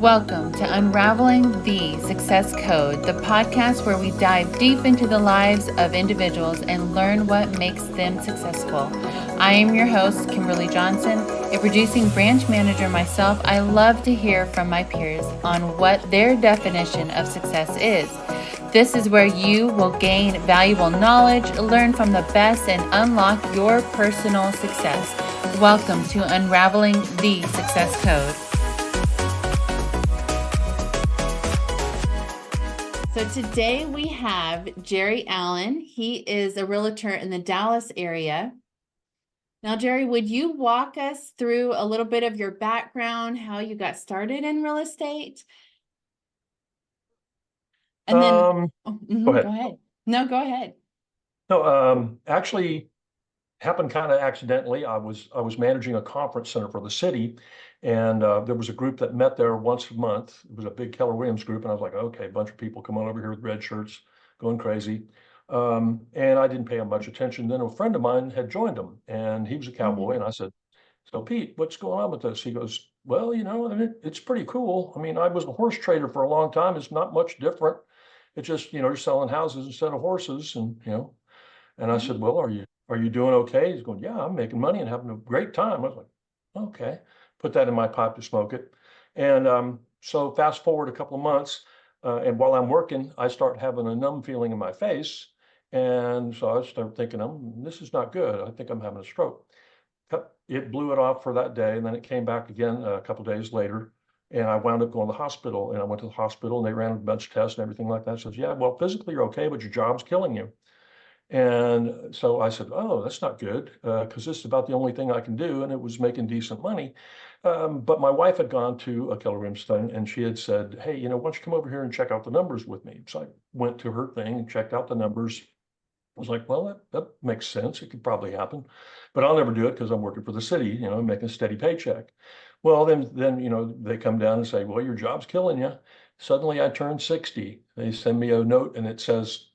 Welcome to Unraveling the Success Code, the podcast where we dive deep into the lives of individuals and learn what makes them successful. I am your host, Kimberly Johnson, a producing branch manager myself. I love to hear from my peers on what their definition of success is. This is where you will gain valuable knowledge, learn from the best, and unlock your personal success. Welcome to Unraveling the Success Code. So today we have Jerry Allen. He is a realtor in the Dallas area. Now, Jerry, would you walk us through a little bit of your background, how you got started in real estate? And then, Go ahead. go ahead. No, go ahead. No, actually happened kind of accidentally. I was managing a conference center for the city, and there was a group that met there once a month. It was a big Keller Williams group, and I was like, okay, a bunch of people come on over here with red shirts, going crazy. And I didn't pay them much attention. Then a friend of mine had joined them, and he was a cowboy, and I said, "So Pete, what's going on with this?" He goes, "Well, I mean, it's pretty cool. I mean, I was a horse trader for a long time. It's not much different. It's just, you're selling houses instead of horses, and." And I said, "Well, are you doing okay?" He's going, "Yeah, I'm making money and having a great time." I was like, "Okay." Put that in my pipe to smoke it. And so fast forward a couple of months, and while I'm working, I start having a numb feeling in my face. And so I start thinking, this is not good. I think I'm having a stroke. It blew it off for that day, and then it came back again a couple of days later. And I wound up going to the hospital, and I went to the hospital, and they ran a bunch of tests and everything like that. Says, "Yeah, well, physically you're okay, but your job's killing you." And so I said, "Oh, that's not good, because this is about the only thing I can do," and it was making decent money. But my wife had gone to a Keller Williams thing, and she had said, "Hey, why don't you come over here and check out the numbers with me?" So I went to her thing and checked out the numbers. I was like, "Well, that makes sense. It could probably happen, but I'll never do it because I'm working for the city, making a steady paycheck." Well, then they come down and say, "Well, your job's killing you." Suddenly, I turned 60. They send me a note, and it says,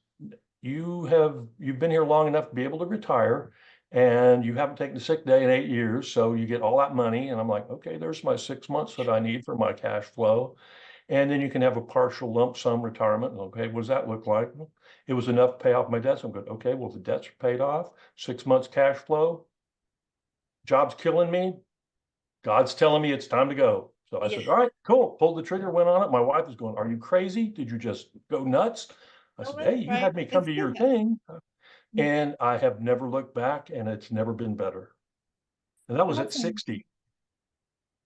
you've been here long enough to be able to retire, and you haven't taken a sick day in 8 years, so you get all that money." And I'm like, "Okay, there's my 6 months that I need for my cash flow. And then you can have a partial lump sum retirement." Okay, what does that look like? Well, it was enough to pay off my debts. I'm good. Okay, well, the debts are paid off, 6 months cash flow, job's killing me. God's telling me it's time to go. So I said, Yeah. "All right, cool." Pulled the trigger, went on it. My wife was going, "Are you crazy? Did you just go nuts?" I Oh, said, "Hey, that's you right. had me come to your thing." And I have never looked back, and it's never been better. And that was at Awesome. 60.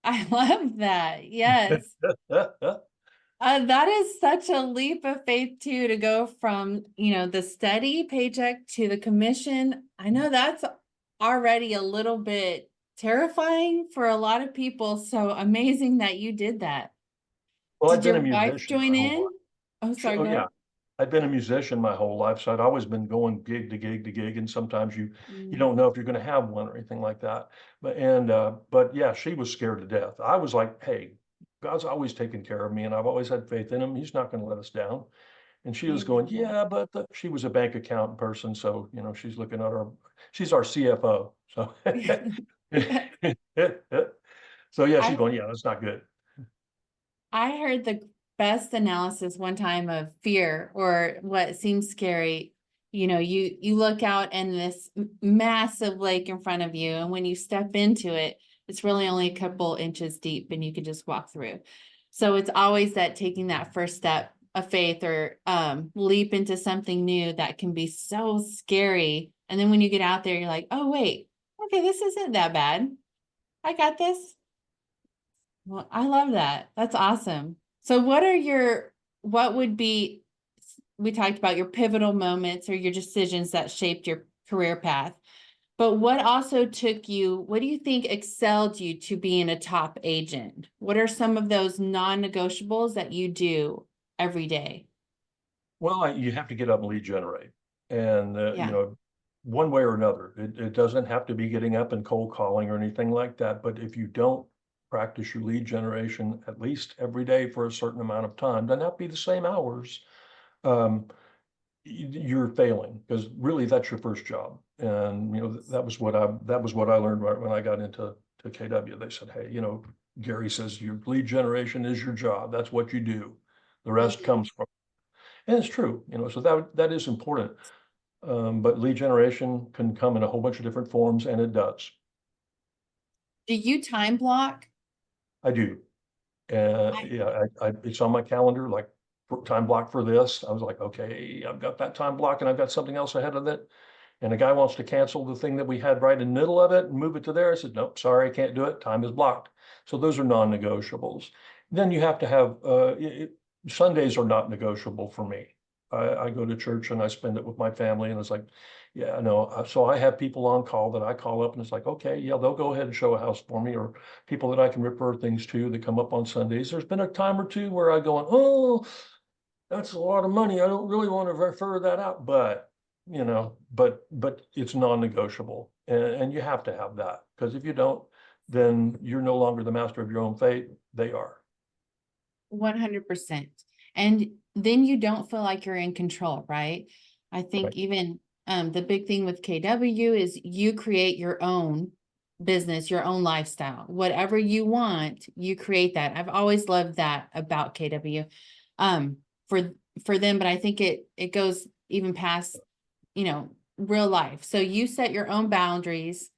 I love that. Yes. That is such a leap of faith too, to go from, the steady paycheck to the commission. I know that's already a little bit terrifying for a lot of people. So amazing that you did that. Well, I'd Did been your a wife musician join my whole in? life. Oh, sorry, Oh, go yeah. ahead. I'd been a musician my whole life, so I'd always been going gig to gig to gig, and sometimes you Mm. don't know if you're going to have one or anything like that. But yeah, she was scared to death. I was like, "Hey, God's always taken care of me, and I've always had faith in him. He's not going to let us down." And she was going, Amen. "Yeah, but she was a bank accountant person, so she's looking at she's our CFO." So Yeah. so yeah, she's I going, "Yeah, that's not good." I heard the best analysis one time of fear or what seems scary. You look out and this massive lake in front of you, and when you step into it, it's really only a couple inches deep and you can just walk through. So it's always that taking that first step of faith or leap into something new that can be so scary. And then when you get out there, you're like, oh, wait, okay, this isn't that bad. I got this. Well, I love that. That's awesome. So what would be, we talked about your pivotal moments or your decisions that shaped your career path, but what do you think excelled you to being a top agent? What are some of those non-negotiables that you do every day? Well, you have to get up and lead generate, and Yeah. one way or another. It doesn't have to be getting up and cold calling or anything like that. But if you don't practice your lead generation at least every day for a certain amount of time, doesn't have to be the same hours, um, you're failing, because really that's your first job. And that was what I learned right when I got into KW. They said, "Hey, Gary says your lead generation is your job. That's what you do. The rest Mhm. comes from, and it's true, so that is important. But lead generation can come in a whole bunch of different forms, and it does. Do you time block? I do. I, Yeah, it's on my calendar, like time block for this. I was like, okay, I've got that time block and I've got something else ahead of it. And a guy wants to cancel the thing that we had right in the middle of it and move it to there. I said, nope, sorry, I can't do it. Time is blocked. So those are non-negotiables. Then you have to have, Sundays are not negotiable for me. I go to church and I spend it with my family, and it's like, yeah, no. So I have people on call that I call up, and it's like, okay, yeah, they'll go ahead and show a house for me, or people that I can refer things to that come up on Sundays. There's been a time or two where I go, oh, that's a lot of money. I don't really want to refer that out, but but it's non-negotiable, and you have to have that, because if you don't, then you're no longer the master of your own fate. They are. 100%. And then you don't feel like you're in control, right? I think Right. even the big thing with KW is you create your own business, your own lifestyle. Whatever you want, you create that. I've always loved that about KW um for for them, but I think it goes even past, real life. So you set your own boundaries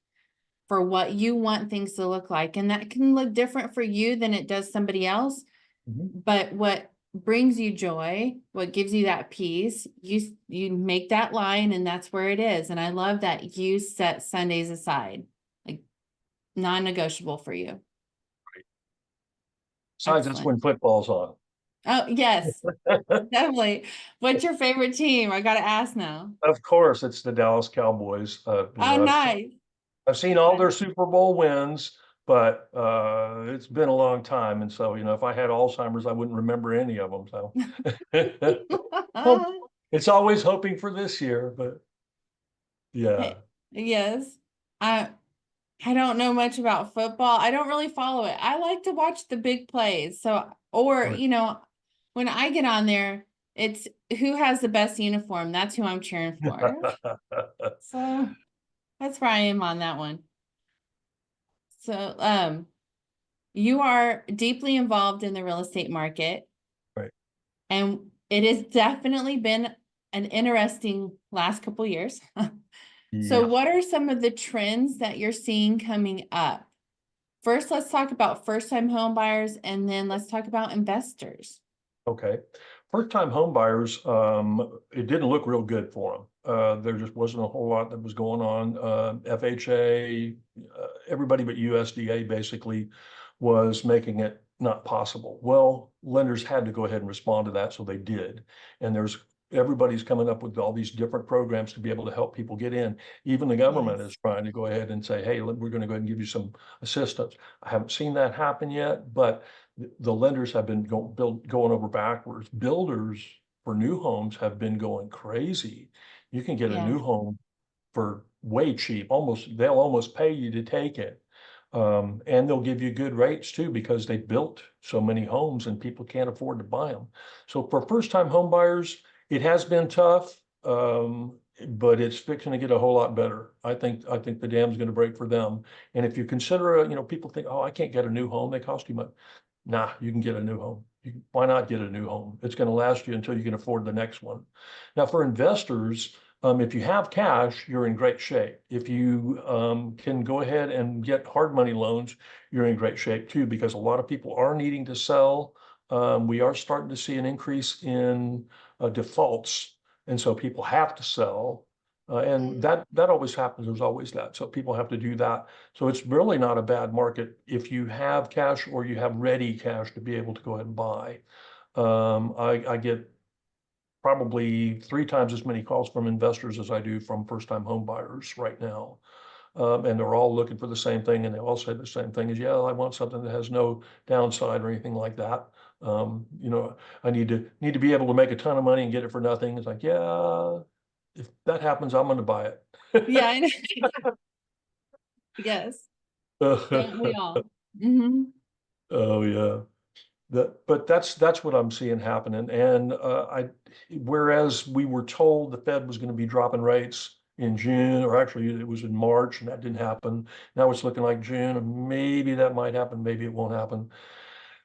for what you want things to look like, and that can look different for you than it does somebody else. Mhm. But what brings you joy, what gives you that peace, you make that line, and that's where it is. And I love that you set Sundays aside, like non-negotiable for you. Besides, that's Excellent. when football's on. Oh, yes, definitely. What's your favorite team? I gotta ask now. Of course, it's the Dallas Cowboys. Oh, nice. I've seen all their Super Bowl wins, but it's been a long time, and so if I had Alzheimer's, I wouldn't remember any of them. So well, it's always hoping for this year, but yeah. Yes. I I don't know much about football. I don't really follow it. I like to watch the big plays. So, or, Right. when I get on there, it's who has the best uniform. That's who I'm cheering for. So that's where I am on that one. So, you are deeply involved in the real estate market, Right. and it has definitely been an interesting last couple years. So, Yeah. what are some of the trends that you're seeing coming up? First, let's talk about first-time home buyers, and then let's talk about investors. Okay. First-time home buyers, it didn't look real good for them. There just wasn't a whole lot that was going on. FHA, everybody but USDA basically was making it not possible. Well, lenders had to go ahead and respond to that, so they did. And everybody's coming up with all these different programs to be able to help people get in. Even the government is Yes. trying to go ahead and say, hey, we're going to go ahead and give you some assistance. I haven't seen that happen yet, but the lenders have been going over backwards. Builders for new homes have been going crazy. You can get a Yeah. new home for way cheap. They'll almost pay you to take it. And they'll give you good rates too, because they built so many homes and people can't afford to buy them. So for first-time home buyers, it has been tough. But it's fixing to get a whole lot better. I think the dam's going to break for them. And if you consider, people think, oh, I can't get a new home. They cost too much. Nah, you can get a new home. Why not get a new home? It's going to last you until you can afford the next one. Now, for investors, if you have cash, you're in great shape. If you can go ahead and get hard money loans, you're in great shape too, because a lot of people are needing to sell. We are starting to see an increase in defaults, and so people have to sell. And Mm. that always happens. There's always that. So people have to do that. So it's really not a bad market if you have cash or you have ready cash to be able to go ahead and buy. I get probably 3 times as many calls from investors as I do from first-time home buyers right now. And they're all looking for the same thing, and they all say the same thing is, yeah, I want something that has no downside or anything like that. I need to be able to make a ton of money and get it for nothing. It's like, yeah, if that happens, I'm going to buy Yeah, it. I know. Yes. Don't we all? Hmm. Oh, yeah. But that's what I'm seeing happening. And whereas we were told the Fed was going to be dropping rates in June, or actually it was in March, and that didn't happen. Now it's looking like June, and maybe that might happen, maybe it won't happen.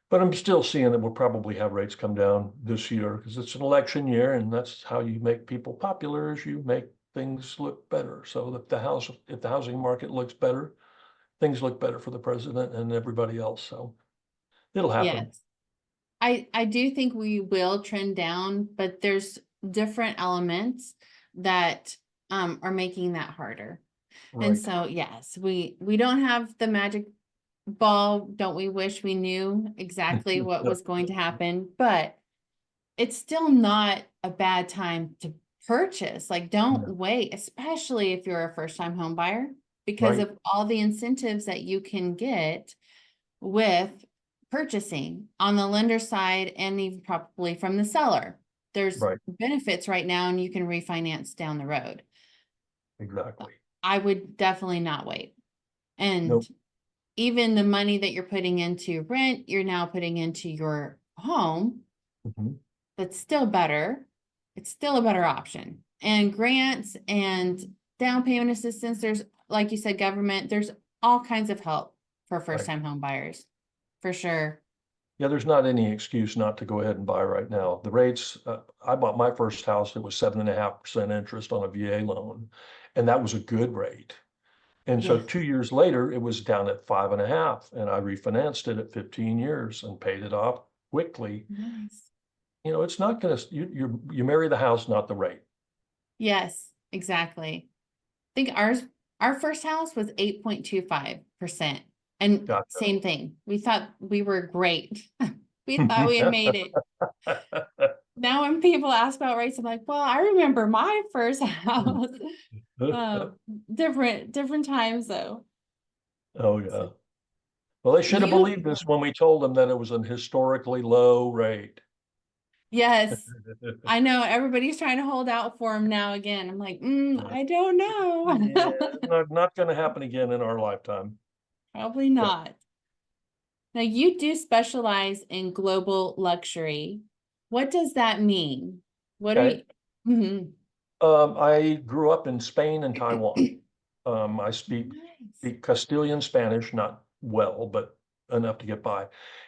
But I'm still seeing that we'll probably have rates come down this year because it's an election year, and that's how you make people popular, is you make things look better. So if the housing market looks better, things look better for the president and everybody else. So it'll happen. Yes. I do think we will trend down, but there's different elements that are making that harder. And Right. so, yes, we don't have the magic ball. Don't we wish we knew exactly what was going to happen? But it's still not a bad time to purchase. Like, don't No. wait, especially if you're a first-time home buyer, because Right. of all the incentives that you can get with purchasing on the lender side and even probably from the seller. There's Right. benefits right now and you can refinance down the road. Exactly. I would definitely not wait. And Nope. even the money that you're putting into rent, you're now putting into your home. Mhm. That's still better. It's still a better option. And grants and down payment assistance, there's, like you said, government, there's all kinds of help for Right. first-time home buyers, for sure. Yeah, there's not any excuse not to go ahead and buy right now. The rates, I bought my first house, it was 7.5% interest on a VA loan, and that was a good rate. And so Yes. 2 years later, it was down at 5.5, and I refinanced it at 15 years and paid it off quickly. Nice. It's not gonna, you marry the house, not the rate. Yes, exactly. I think our first house was 8.25%. And Gotcha. same thing. We thought we were great. We thought we had made it. Now when people ask about rates, I'm like, well, I remember my first house. Uh, different times though. Oh, So yeah. Well, they should have you, believed us when we told them that it was an historically low rate. yes, I know everybody's trying to hold out for them now again. I'm like, I don't Yeah, know. not gonna happen again in our lifetime. Probably Yeah. not. Now you do specialize in global luxury. What does that mean? What are Okay. you? Mhm. I grew up in Spain and Taiwan. I Nice. speak Castilian Spanish, not well, but enough to get by.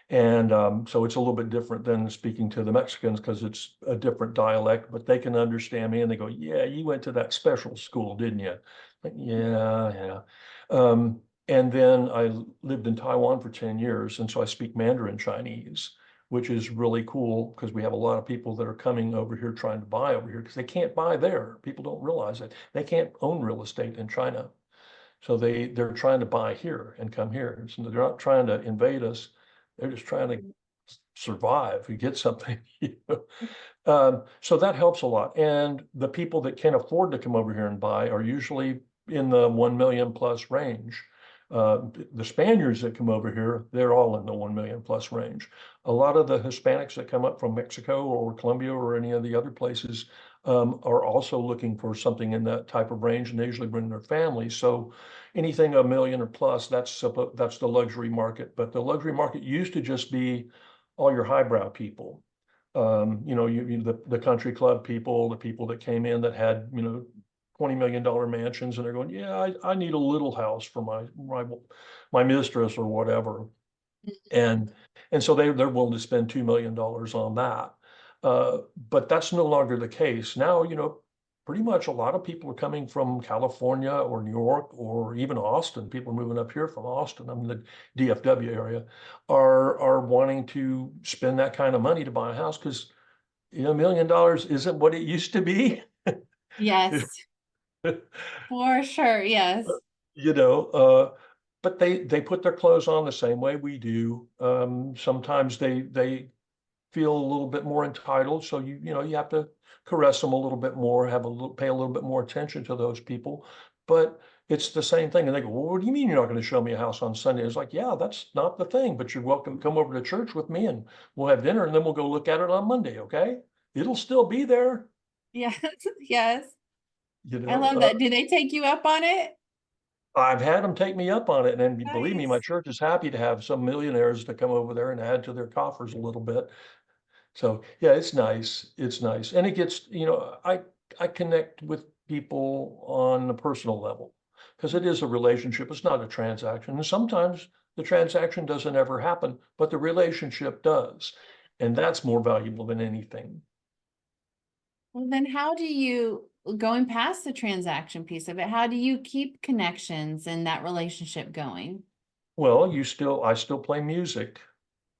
And so it's a little bit different than speaking to the Mexicans because it's a different dialect, but they can understand me and they go, yeah, you went to that special school, didn't you? Like, yeah, yeah. And then I lived in Taiwan for 10 years. And so I speak Mandarin Chinese, which is really cool because we have a lot of people that are coming over here trying to buy over here because they can't buy there. People don't realize it. They can't own real estate in China. So they're trying to buy here and come here. So they're not trying to invade us. They're just trying to survive and get something. So that helps a lot. And the people that can afford to come over here and buy are usually in the 1 million plus range. The Spaniards that come over here, they're all in the 1 million plus range. A lot of the Hispanics that come up from Mexico or Colombia or any of the other places are also looking for something in that type of range, and they usually bring their families. So anything a million or plus, that's the luxury market. But the luxury market used to just be all your highbrow people. The country club people, the people that came in that had, $20 million mansions, and they're going, yeah, I need a little house for my mistress or whatever. And so they're willing to spend $2 million on that. But that's no longer the case. Now, pretty much a lot of people are coming from California or New York or even Austin. People are moving up here from Austin, I'm in the DFW area, are wanting to spend that kind of money to buy a house because $1 million isn't what it used to be. Yes, for sure. Yes. you know, uh, but they put their clothes on the same way we do. Sometimes they feel a little bit more entitled, so you have to caress them a little bit more, pay a little bit more attention to those people. But it's the same thing, and they go, "Well, what do you mean you're not going to show me a house on Sunday?" It's like, yeah, that's not the thing, but you're welcome to come over to church with me, and we'll have dinner, and then we'll go look at it on Monday. Okay, it'll still be there. Yes. Yes. You I know, love that. Do they take you up on it? I've had them take me up on it, and believe me, my Nice. church is happy to have some millionaires to come over there and add to their coffers a little bit. So yeah, it's nice. It's nice. And it gets, I connect with people on a personal level, because it is a relationship. It's not a transaction. And sometimes the transaction doesn't ever happen, but the relationship does. And that's more valuable than anything. Well, then how do you, going past the transaction piece of it, how do you keep connections and that relationship going? Well, I still play music.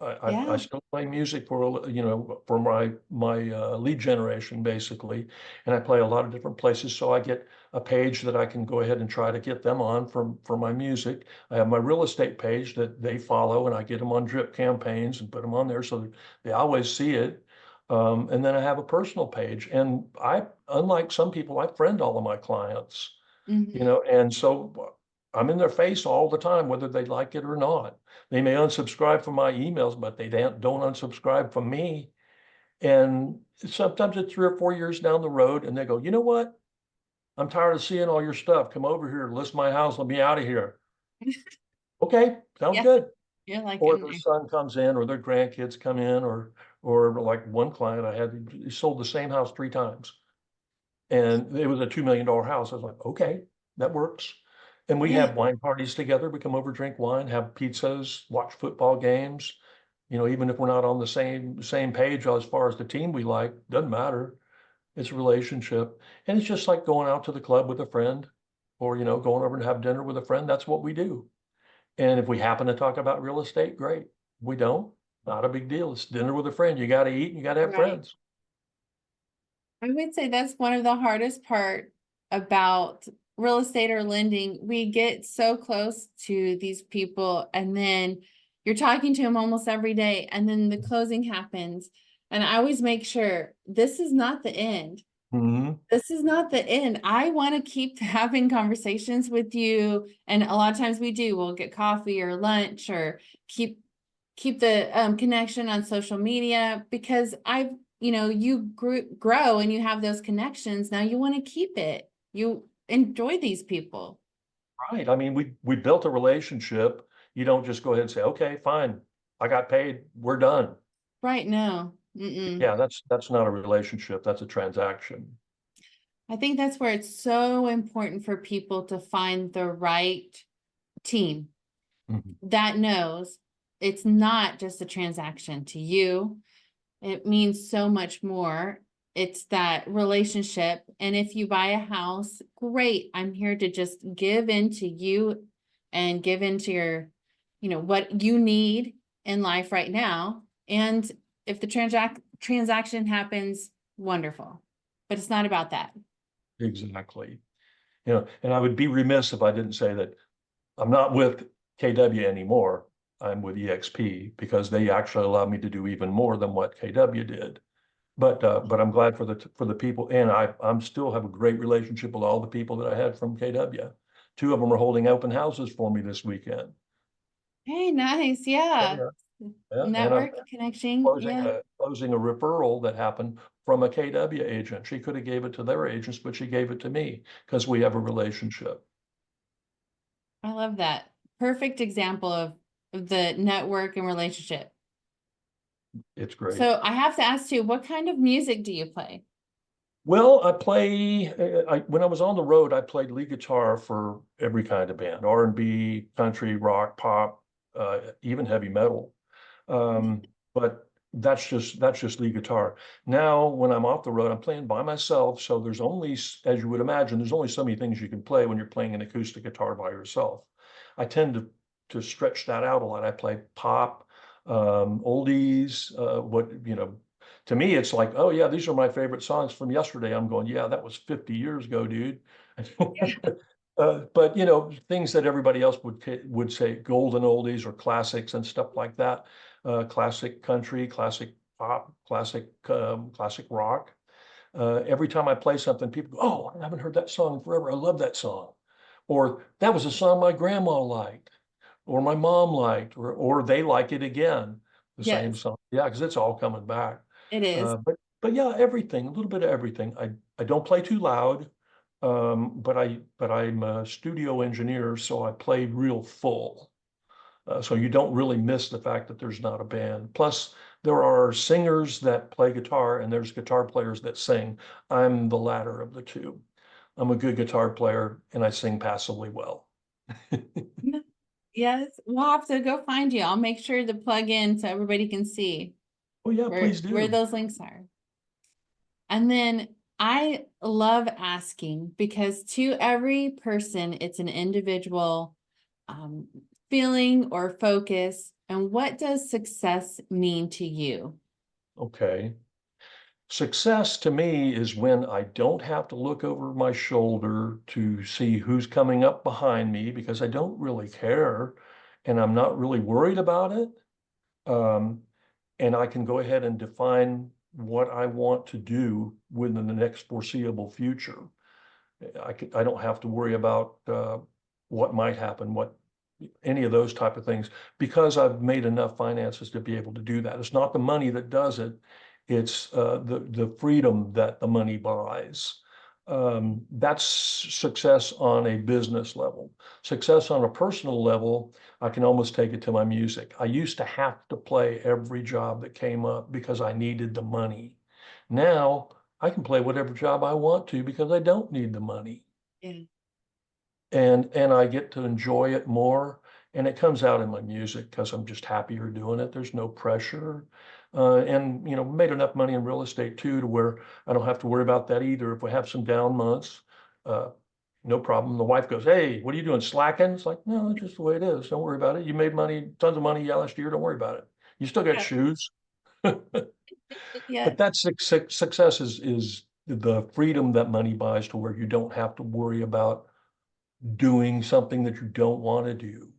I Yeah. still play music for, for my lead generation, basically. And I play a lot of different places. So I get a page that I can go ahead and try to get them on for my music. I have my real estate page that they follow, and I get them on drip campaigns and put them on there so that they always see it. And then I have a personal page, and unlike some people, I friend all of my clients, Mhm. and so I'm in their face all the time, whether they like it or not. They may unsubscribe from my emails, but they don't unsubscribe from me. And sometimes it's 3 or 4 years down the road, and they go, you know what? I'm tired of seeing all your stuff. Come over here, list my house, let me out of here. Okay, sounds Yeah, good. you're like, Or their son comes in, or their grandkids come in, or like one client I had, he sold the same house 3 times. And it was a $2 million house. I was like, okay, that works. And we yeah, have wine parties together. We come over, drink wine, have pizzas, watch football games. Even if we're not on the same page as far as the team we like, doesn't matter. It's a relationship. And it's just like going out to the club with a friend, or going over and have dinner with a friend. That's what we do. And if we happen to talk about real estate, great. We don't, not a big deal. It's dinner with a friend. You got to eat and you got to have right. friends. I would say that's one of the hardest part about real estate or lending. We get so close to these people, and then you're talking to them almost every day, and then the closing happens. And I always make sure this is not the end. Mhm. This is not the end. I want to keep having conversations with you. And a lot of times we do, we'll get coffee or lunch or keep the connection on social media, because you grow and you have those connections. Now you want to keep it. You enjoy these people. Right. I mean, we built a relationship. You don't just go ahead and say, okay, fine, I got paid, we're done. Right. No. Mm-mm. Yeah, that's not a relationship. That's a transaction. I think that's where it's so important for people to find the right team Mhm. that knows it's not just a transaction to you. It means so much more. It's that relationship. And if you buy a house, great. I'm here to just give into you and give into what you need in life right now. And if the transaction happens, wonderful. But it's not about that. Exactly. And I would be remiss if I didn't say that I'm not with KW anymore. I'm with EXP because they actually allowed me to do even more than what KW did. But I'm glad for the people, and I'm still have a great relationship with all the people that I had from KW. Two of them are holding open houses for me this weekend. Hey, nice. Oh, Yeah. yeah. Yeah, and I'm Network connection. closing Yeah. a referral that happened from a KW agent. She could have gave it to their agents, but she gave it to me because we have a relationship. I love that. Perfect example of the network and relationship. It's great. So I have to ask you, what kind of music do you play? Well, when I was on the road, I played lead guitar for every kind of band, R&B, country, rock, pop, even heavy metal. But that's just lead guitar. Now, when I'm off the road, I'm playing by myself. So there's only, as you would imagine, there's only so many things you can play when you're playing an acoustic guitar by yourself. I tend to stretch that out a lot. I play pop, oldies, to me, it's like, oh yeah, these are my favorite songs from yesterday. I'm going, yeah, that was 50 years ago, dude. But things that everybody else would say golden oldies or classics and stuff like that. Classic country, classic pop, classic rock. Every time I play something, people go, "Oh, I haven't heard that song in forever. I love that song." Or that was a song my grandma liked, or my mom liked, or they like it again, the same Yes, song. Yeah, because it's all coming back. it is. But yeah, everything, a little bit of everything. I don't play too loud, but I'm a studio engineer, so I play real full. So you don't really miss the fact that there's not a band. Plus, there are singers that play guitar, and there's guitar players that sing. I'm the latter of the two. I'm a good guitar player, and I sing passably well. Yes, we'll have to go find you. I'll make sure to plug in so everybody can see Oh yeah, please where do. those links are. And then I love asking, because to every person, it's an individual um, feeling or focus. And what does success mean to you? Okay. Success to me is when I don't have to look over my shoulder to see who's coming up behind me because I don't really care and I'm not really worried about it. Um, and I can go ahead and define what I want to do within the next foreseeable future. I don't have to worry about what might happen, what any of those type of things, because I've made enough finances to be able to do that. It's not the money that does it. It's the freedom that the money buys. That's success on a business level. Success on a personal level, I can almost take it to my music. I used to have to play every job that came up because I needed the money. Now I can play whatever job I want to because I don't need the money. Yeah. And I get to enjoy it more. And it comes out in my music because I'm just happier doing it. There's no pressure. And made enough money in real estate too, to where I don't have to worry about that either. If we have some down months, uh, no problem. The wife goes, "Hey, what are you doing? Slacking?" It's like, no, it's just the way it is. Don't worry about it. You made money, tons of money last year. Don't worry about it. You still got Yeah. shoes. Yeah. But that's success is the freedom that money buys, to where you don't have to worry about doing something that you don't want to do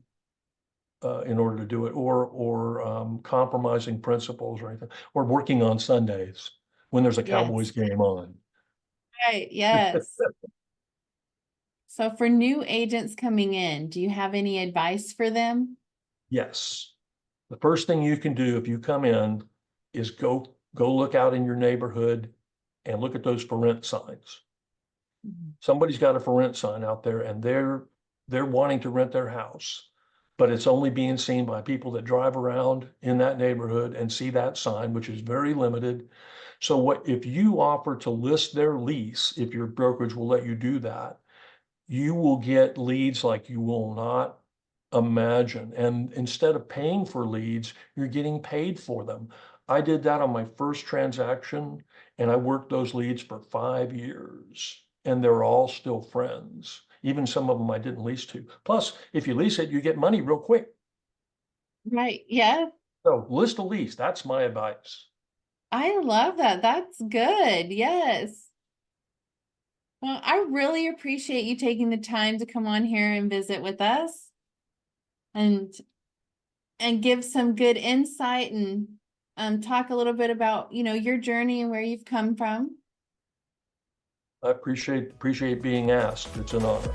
in order to do it, or compromising principles or anything, or working on Sundays when there's a Cowboys Yes. game on. Right. Yes. So for new agents coming in, do you have any advice for them? Yes. The first thing you can do if you come in is go look out in your neighborhood and look at those for rent signs. Somebody's got a for rent sign out there, and they're wanting to rent their house, but it's only being seen by people that drive around in that neighborhood and see that sign, which is very limited. So what if you offer to list their lease, if your brokerage will let you do that, you will get leads like you will not imagine. And instead of paying for leads, you're getting paid for them. I did that on my first transaction, and I worked those leads for 5 years, and they're all still friends. Even some of them I didn't lease to. Plus, if you lease it, you get money real quick. Right. Yeah. So list a lease. That's my advice. I love that. That's good. Yes. Well, I really appreciate you taking the time to come on here and visit with us and give some good insight and talk a little bit about, your journey and where you've come from. I appreciate being asked. It's an honor.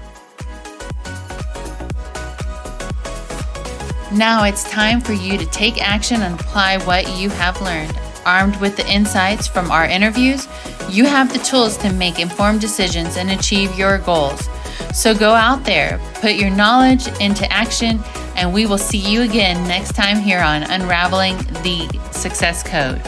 Now it's time for you to take action and apply what you have learned. Armed with the insights from our interviews, you have the tools to make informed decisions and achieve your goals. So go out there, put your knowledge into action, and we will see you again next time here on Unraveling the Success Code.